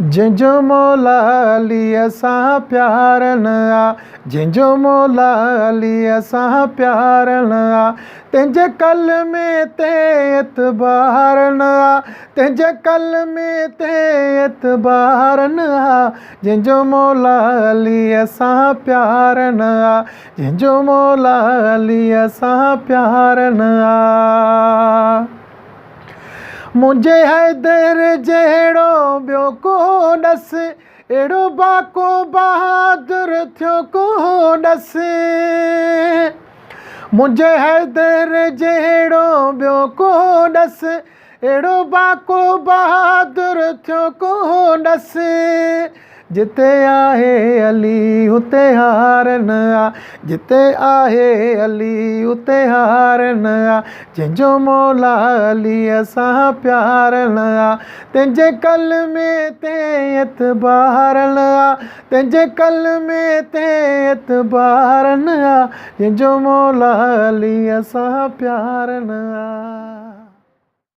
जंहिंजो मौला अलीअ सां प्यार न आ, जंहिंजो मौला अलीअ सां प्यार न आ, तंहिंजे कलमे ते एतबार न आ, तंहिंजे कलमे ते एतबार न आ, जंहिंजो मौला अलीअ सां प्यार न आ, जंहिंजो मौला अलीअ सां प्यार न आ। मुंहिंजे हैदर जहिड़ो ॿियो कोन्हसि, अहिड़ो बाको बहादुर थियो कोन्हसि। मुंहिंजे हैदर जहिड़ो ॿियो कोन्हसि, अहिड़ो बाको बहादुर थियो कोन्हसि। जिते आहे अली हुते हार न आ, जिते आहे अली हुते हार न आ, जंहिंजो मौला अलीअ सां प्यार न आ, तंहिंजे कलमे ते एतबार न आ, तंहिंजे कलमे ते एतबार न आ, जंहिंजो मौला अलीअ सां प्यार न आ।